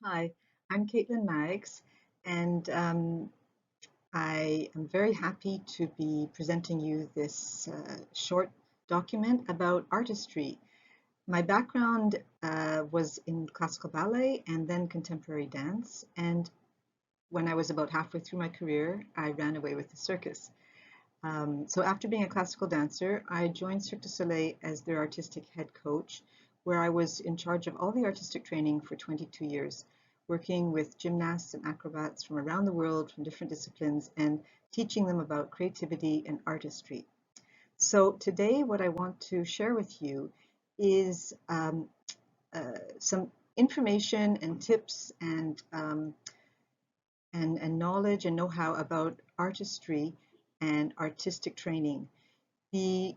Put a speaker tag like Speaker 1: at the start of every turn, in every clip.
Speaker 1: Hi, I'm Caitlin Maggs, and I am very happy to be presenting you this short document about artistry. My background was in classical ballet and then contemporary dance, and when I was about halfway through my career, I ran away with the circus. So after being a classical dancer, I joined Cirque du Soleil as their artistic head coach, where I was in charge of all the artistic training for 22 years, working with gymnasts and acrobats from around the world, from different disciplines, and teaching them about creativity and artistry. So today, what I want to share with you is some information and tips and knowledge and know-how about artistry and artistic training. The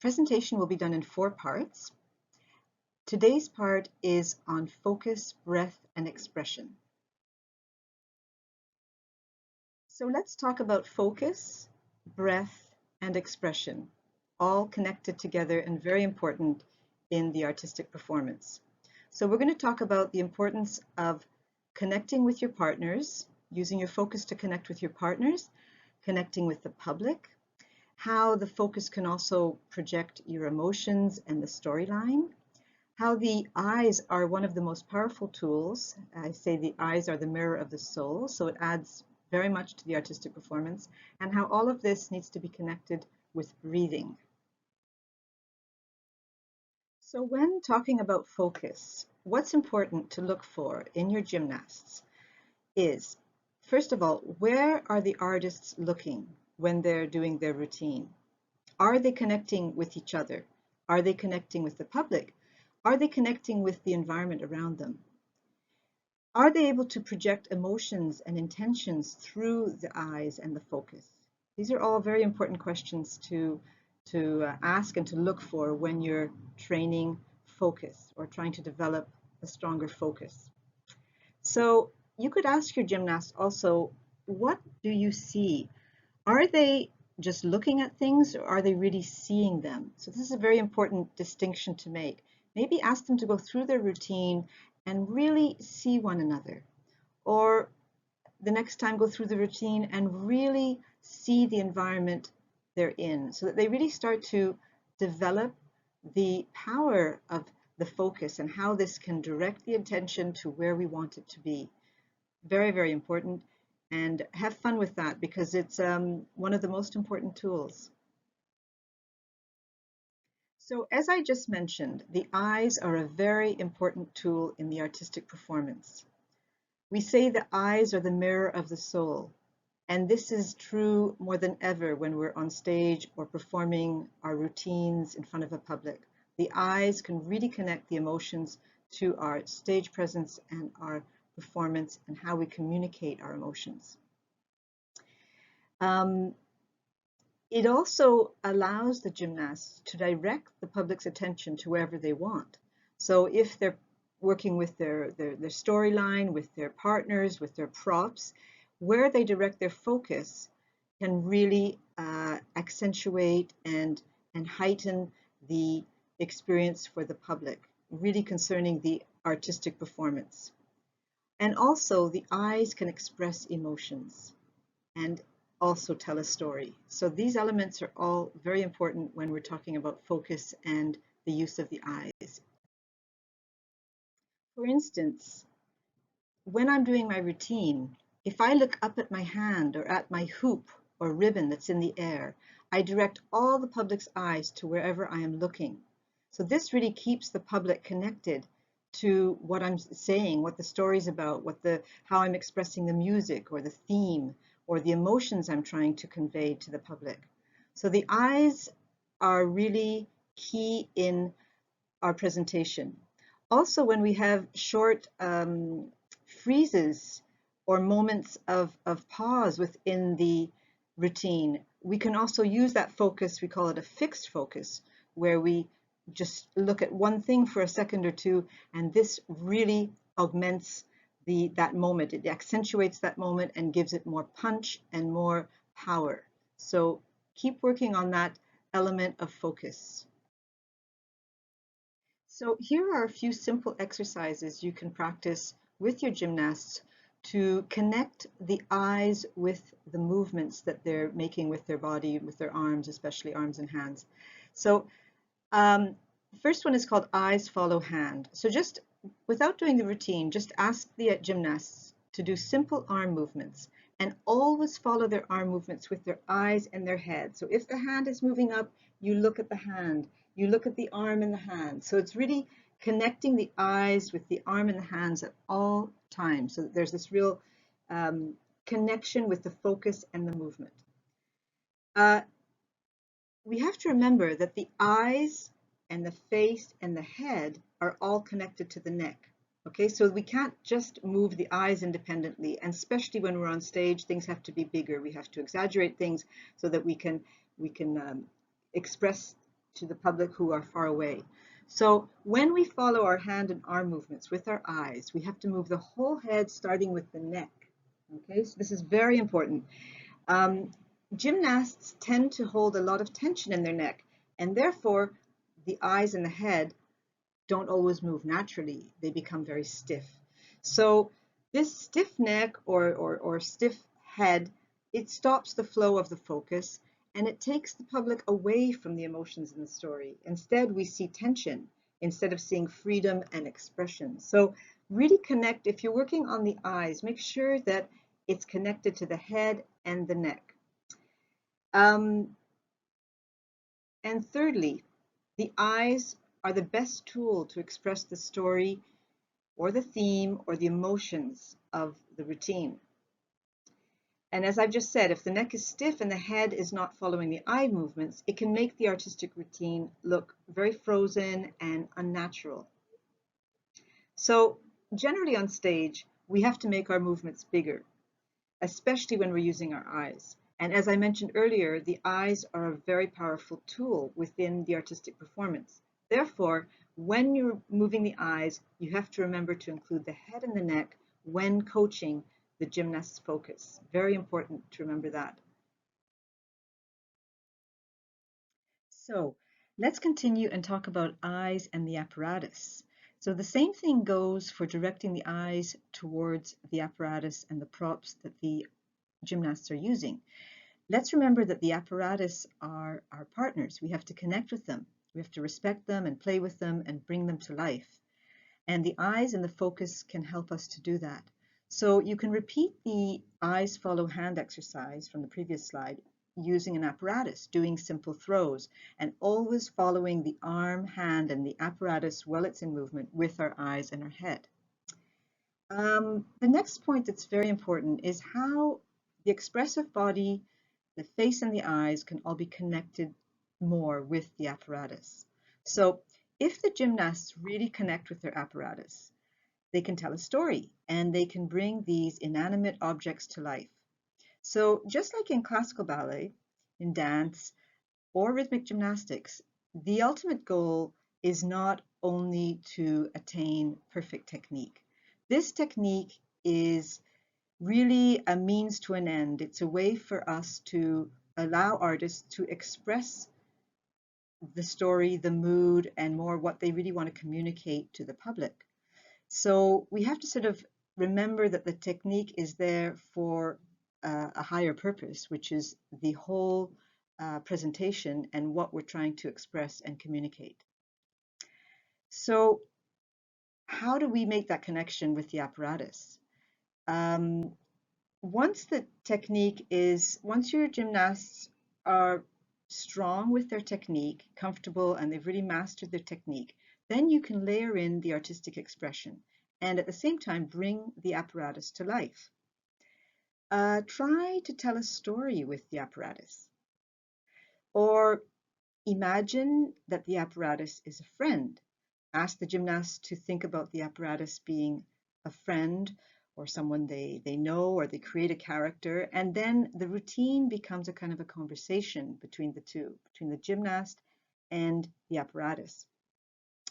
Speaker 1: presentation will be done in 4 parts. Today's part is on focus, breath, and expression. So let's talk about focus, breath, and expression, all connected together and very important in the artistic performance. So we're going to talk about the importance of connecting with your partners, using your focus to connect with your partners, connecting with the public, how the focus can also project your emotions and the storyline, how the eyes are one of the most powerful tools. I say the eyes are the mirror of the soul, so it adds very much to the artistic performance, and how all of this needs to be connected with breathing. So when talking about focus, what's important to look for in your gymnasts is, first of all, where are the artists looking when they're doing their routine? Are they connecting with each other? Are they connecting with the public? Are they connecting with the environment around them? Are they able to project emotions and intentions through the eyes and the focus? These are all very important questions to ask and to look for when you're training focus or trying to develop a stronger focus. So you could ask your gymnast also, what do you see? Are they just looking at things or are they really seeing them? So this is a very important distinction to make. Maybe ask them to go through their routine and really see one another. Or the next time go through the routine and really see the environment they're in so that they really start to develop the power of the focus and how this can direct the attention to where we want it to be. Very, very important. And have fun with that because it's one of the most important tools. So as I just mentioned, the eyes are a very important tool in the artistic performance. We say the eyes are the mirror of the soul, and this is true more than ever when we're on stage or performing our routines in front of a public. The eyes can really connect the emotions to our stage presence and our performance and how we communicate our emotions. Um, It also allows the gymnasts to direct the public's attention to wherever they want. So if they're working with their storyline, with their partners, with their props, where they direct their focus can really accentuate and heighten the experience for the public, really concerning the artistic performance. And also the eyes can express emotions and also tell a story. So these elements are all very important when we're talking about focus and the use of the eyes. For instance, when I'm doing my routine, if I look up at my hand or at my hoop or ribbon that's in the air, I direct all the public's eyes to wherever I am looking. So this really keeps the public connected to what I'm saying, what the story's about, how I'm expressing the music or the theme or the emotions I'm trying to convey to the public. So the eyes are really key in our presentation. Also, when we have short freezes or moments of pause within the routine, we can also use that focus, we call it a fixed focus, where we just look at one thing for a second or two, and this really augments that moment. It accentuates that moment and gives it more punch and more power. So keep working on that element of focus. So here are a few simple exercises you can practice with your gymnasts to connect the eyes with the movements that they're making with their body, with their arms, especially arms and hands. So the first one is called eyes follow hand. So just without doing the routine, just ask the gymnasts to do simple arm movements and always follow their arm movements with their eyes and their head. So if the hand is moving up, you look at the hand, you look at the arm and the hand. So it's really connecting the eyes with the arm and the hands at all times, so that there's this real connection with the focus and the movement. We have to remember that the eyes and the face and the head are all connected to the neck. Okay, so we can't just move the eyes independently, and especially when we're on stage, things have to be bigger. We have to exaggerate things so that we can express to the public who are far away. So when we follow our hand and arm movements with our eyes, we have to move the whole head starting with the neck. Okay, so this is very important. Gymnasts tend to hold a lot of tension in their neck, and therefore the eyes and the head don't always move naturally. They become very stiff. So this stiff neck or stiff head, it stops the flow of the focus, and it takes the public away from the emotions in the story. Instead, we see tension instead of seeing freedom and expression. So really connect. If you're working on the eyes, make sure that it's connected to the head and the neck. And thirdly, the eyes are the best tool to express the story or the theme or the emotions of the routine. And as I've just said, if the neck is stiff and the head is not following the eye movements, it can make the artistic routine look very frozen and unnatural. So generally on stage, we have to make our movements bigger, especially when we're using our eyes. And as I mentioned earlier, the eyes are a very powerful tool within the artistic performance. Therefore, when you're moving the eyes, you have to remember to include the head and the neck when coaching the gymnast's focus. Very important to remember that. So let's continue and talk about eyes and the apparatus. So the same thing goes for directing the eyes towards the apparatus and the props that the gymnasts are using. Let's remember that the apparatus are our partners. We have to connect with them. We have to respect them and play with them and bring them to life. And the eyes and the focus can help us to do that. So you can repeat the eyes follow hand exercise from the previous slide using an apparatus, doing simple throws, and always following the arm, hand, and the apparatus while it's in movement with our eyes and our head. The next point that's very important is how the expressive body, the face and the eyes can all be connected more with the apparatus. So if the gymnasts really connect with their apparatus, they can tell a story and they can bring these inanimate objects to life. So just like in classical ballet, in dance, or rhythmic gymnastics, the ultimate goal is not only to attain perfect technique. This technique is really a means to an end. It's a way for us to allow artists to express the story, the mood, and more what they really want to communicate to the public. So we have to sort of remember that the technique is there for a higher purpose, which is the whole presentation and what we're trying to express and communicate. So how do we make that connection with the apparatus? Once your gymnasts are strong with their technique, comfortable, and they've really mastered their technique, then you can layer in the artistic expression and at the same time bring the apparatus to life. Try to tell a story with the apparatus, or imagine that the apparatus is a friend. Ask the gymnasts to think about the apparatus being a friend or someone they know, or they create a character, and then the routine becomes a kind of a conversation between the two, between the gymnast and the apparatus.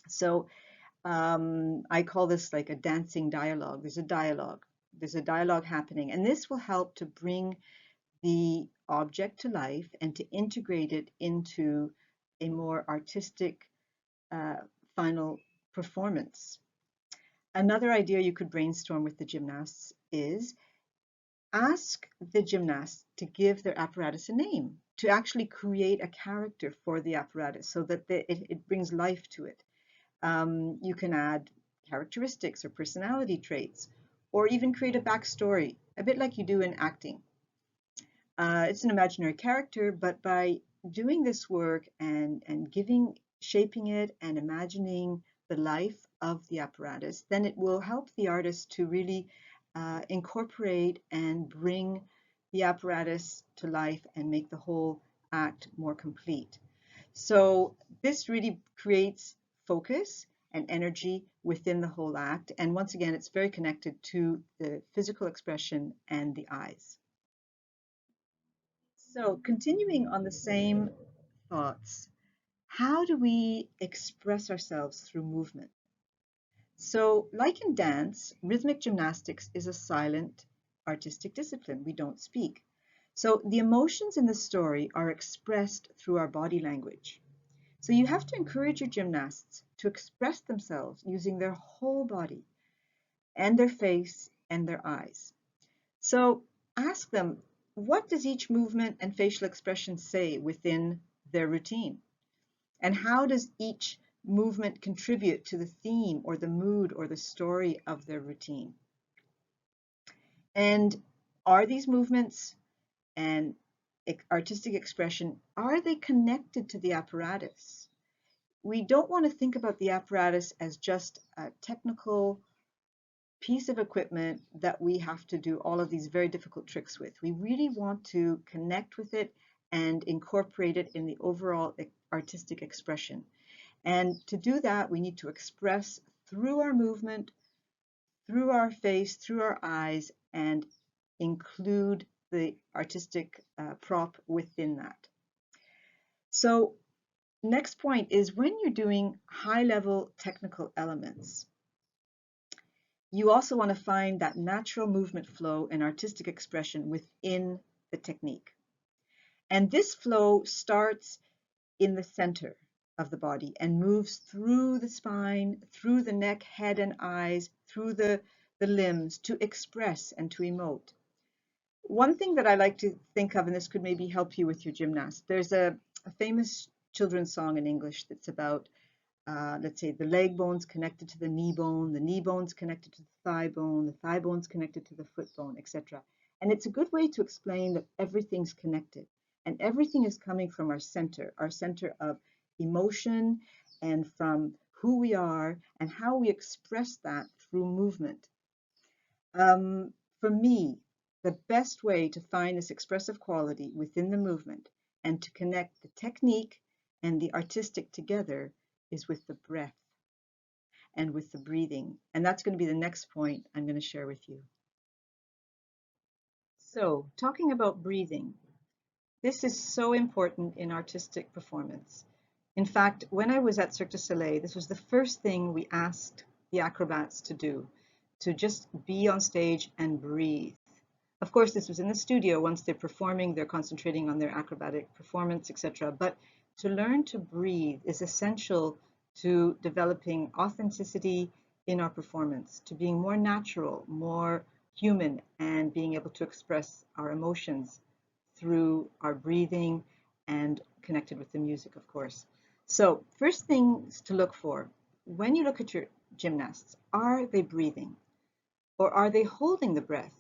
Speaker 1: So I call this like a dancing dialogue. There's a dialogue happening, and this will help to bring the object to life and to integrate it into a more artistic final performance. Another idea you could brainstorm with the gymnasts is ask the gymnast to give their apparatus a name, to actually create a character for the apparatus so that it brings life to it. You can add characteristics or personality traits, or even create a backstory, a bit like you do in acting. It's an imaginary character, but by doing this work and shaping it and imagining the life of the apparatus, then it will help the artist to really incorporate and bring the apparatus to life and make the whole act more complete. So this really creates focus and energy within the whole act. And once again, it's very connected to the physical expression and the eyes. So continuing on the same thoughts, how do we express ourselves through movement? So like in dance, rhythmic gymnastics is a silent artistic discipline. We don't speak. So the emotions in the story are expressed through our body language. So you have to encourage your gymnasts to express themselves using their whole body and their face and their eyes. So ask them, what does each movement and facial expression say within their routine? And how does each movement contribute to the theme or the mood or the story of their routine? And are these movements and artistic expression, are they connected to the apparatus? We don't want to think about the apparatus as just a technical piece of equipment that we have to do all of these very difficult tricks with. We really want to connect with it and incorporate it in the overall artistic expression. And to do that, we need to express through our movement, through our face, through our eyes, and include the artistic prop within that. So next point is when you're doing high-level technical elements, you also want to find that natural movement flow and artistic expression within the technique. And this flow starts in the center of the body and moves through the spine, through the neck, head, and eyes, through the limbs to express and to emote. One thing that I like to think of, and this could maybe help you with your gymnast, there's a famous children's song in English that's about let's say the leg bone's connected to the knee bone's connected to the thigh bone's connected to the foot bone, etc. And it's a good way to explain that everything's connected and everything is coming from our center of emotion and from who we are and how we express that through movement. For me, the best way to find this expressive quality within the movement and to connect the technique and the artistic together is with the breath and with the breathing. And that's going to be the next point I'm going to share with you. So, talking about breathing, this is so important in artistic performance. In fact, when I was at Cirque du Soleil, this was the first thing we asked the acrobats to do, to just be on stage and breathe. Of course, this was in the studio. Once they're performing, they're concentrating on their acrobatic performance, etc. But to learn to breathe is essential to developing authenticity in our performance, to being more natural, more human, and being able to express our emotions through our breathing and connected with the music, of course. So first things to look for, when you look at your gymnasts, are they breathing or are they holding the breath?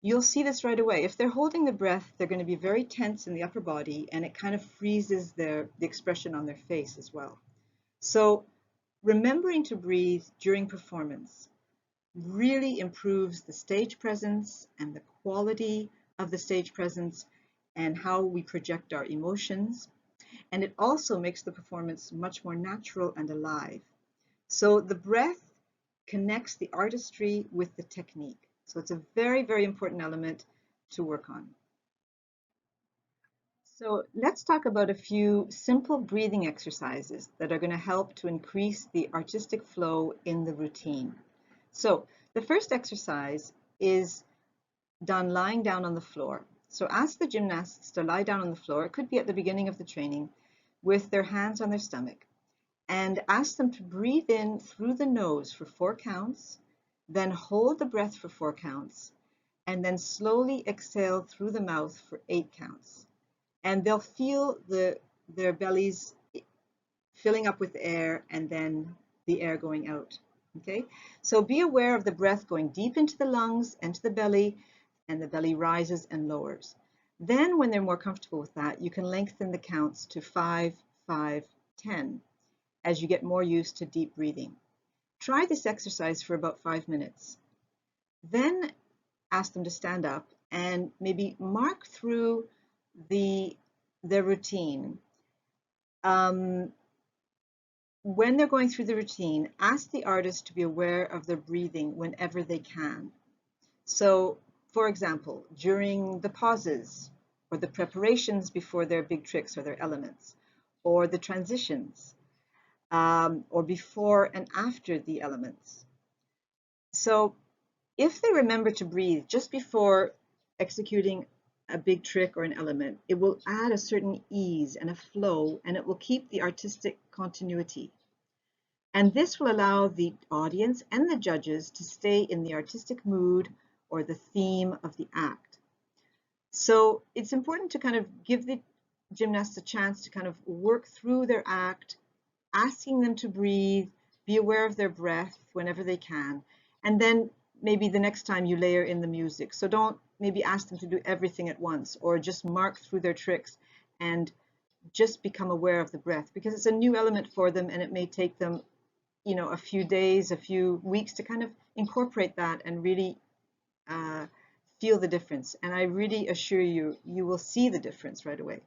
Speaker 1: You'll see this right away. If they're holding the breath, they're going to be very tense in the upper body and it kind of freezes the expression on their face as well. So remembering to breathe during performance really improves the stage presence and the quality of the stage presence and how we project our emotions. And it also makes the performance much more natural and alive. So the breath connects the artistry with the technique. So it's a very, very important element to work on. So let's talk about a few simple breathing exercises that are going to help to increase the artistic flow in the routine. So the first exercise is done lying down on the floor. So ask the gymnasts to lie down on the floor. It could be at the beginning of the training with their hands on their stomach. and ask them to breathe in through the nose for 4 counts, then hold the breath for 4 counts, and then slowly exhale through the mouth for 8 counts. And they'll feel their bellies filling up with air and then the air going out. Okay, so be aware of the breath going deep into the lungs, into the belly, and the belly rises and lowers. Then when they're more comfortable with that, you can lengthen the counts to 5, 5, 10 as you get more used to deep breathing. Try this exercise for about 5 minutes. Then ask them to stand up and maybe mark through their routine. When they're going through the routine, ask the artist to be aware of their breathing whenever they can. So, for example, during the pauses or the preparations before their big tricks or their elements, or the transitions, or before and after the elements. So if they remember to breathe just before executing a big trick or an element, it will add a certain ease and a flow, and it will keep the artistic continuity. And this will allow the audience and the judges to stay in the artistic mood or the theme of the act. So it's important to kind of give the gymnasts a chance to kind of work through their act, asking them to breathe, be aware of their breath whenever they can, and then maybe the next time you layer in the music. So don't maybe ask them to do everything at once, or just mark through their tricks and just become aware of the breath, because it's a new element for them and it may take them, you know, a few days, a few weeks to kind of incorporate that and really feel the difference. And I really assure you, you will see the difference right away.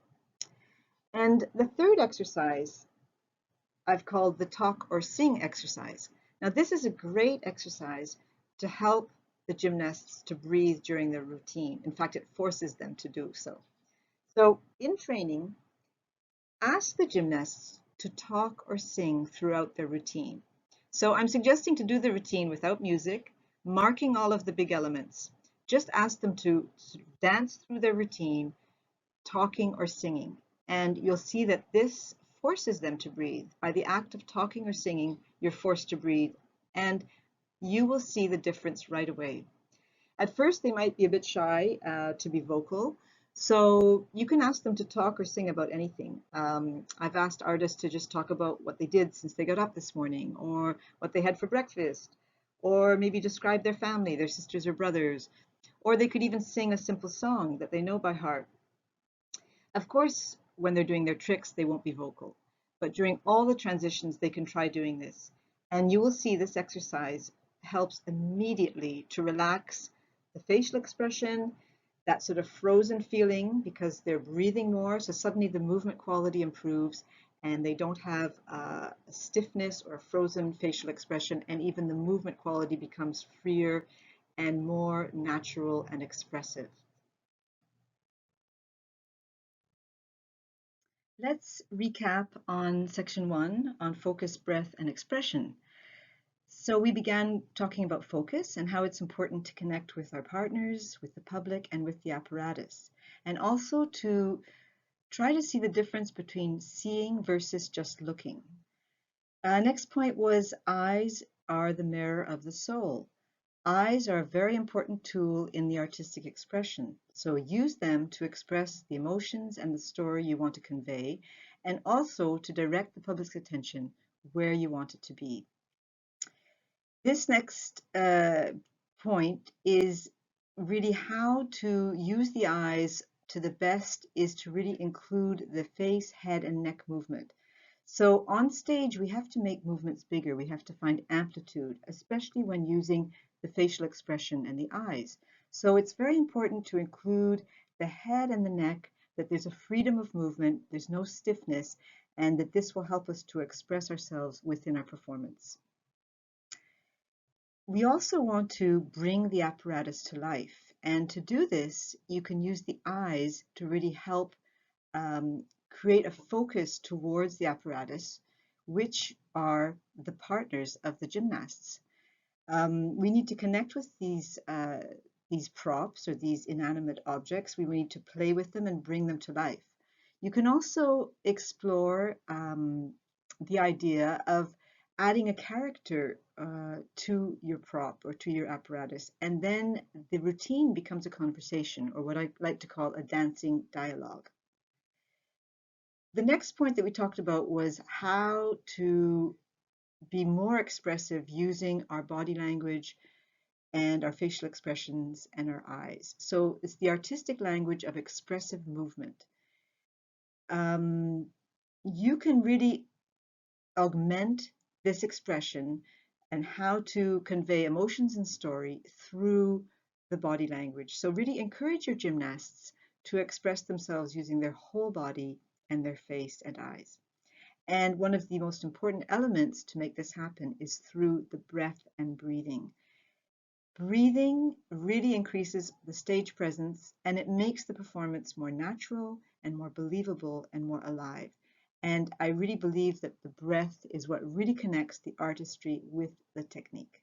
Speaker 1: And the third exercise I've called the talk or sing exercise. Now, this is a great exercise to help the gymnasts to breathe during their routine. In fact, it forces them to do so. So in training, ask the gymnasts to talk or sing throughout their routine. So I'm suggesting to do the routine without music, marking all of the big elements. Just ask them to dance through their routine, talking or singing. And you'll see that this forces them to breathe. By the act of talking or singing, you're forced to breathe, and you will see the difference right away. At first, they might be a bit shy to be vocal, so you can ask them to talk or sing about anything. I've asked artists to just talk about what they did since they got up this morning, or what they had for breakfast, or maybe describe their family, their sisters or brothers, or they could even sing a simple song that they know by heart. Of course, when they're doing their tricks, they won't be vocal, but during all the transitions, they can try doing this. And you will see this exercise helps immediately to relax the facial expression, that sort of frozen feeling, because they're breathing more. So suddenly the movement quality improves and they don't have a stiffness or a frozen facial expression. And even the movement quality becomes freer and more natural and expressive. Let's recap on section 1 on focus, breath, and expression. So we began talking about focus and how it's important to connect with our partners, with the public, and with the apparatus, and also to try to see the difference between seeing versus just looking. Next point was eyes are the mirror of the soul. Eyes are a very important tool in the artistic expression, so use them to express the emotions and the story you want to convey, and also to direct the public's attention where you want it to be. This next point is really how to use the eyes to the best, is to really include the face, head, and neck movement. So on stage, we have to make movements bigger. We have to find amplitude, especially when using the facial expression and the eyes. So it's very important to include the head and the neck, that there's a freedom of movement, there's no stiffness, and that this will help us to express ourselves within our performance. We also want to bring the apparatus to life. And to do this, you can use the eyes to really help create a focus towards the apparatus, which are the partners of the gymnasts. We need to connect with these props or these inanimate objects. We need to play with them and bring them to life. You can also explore the idea of adding a character to your prop or to your apparatus, and then the routine becomes a conversation, or what I like to call a dancing dialogue. The next point that we talked about was how to be more expressive using our body language and our facial expressions and our eyes. So it's the artistic language of expressive movement. You can really augment this expression and how to convey emotions and story through the body language. So really encourage your gymnasts to express themselves using their whole body and their face and eyes. And one of the most important elements to make this happen is through the breath and breathing. Breathing really increases the stage presence, and it makes the performance more natural and more believable and more alive. And I really believe that the breath is what really connects the artistry with the technique.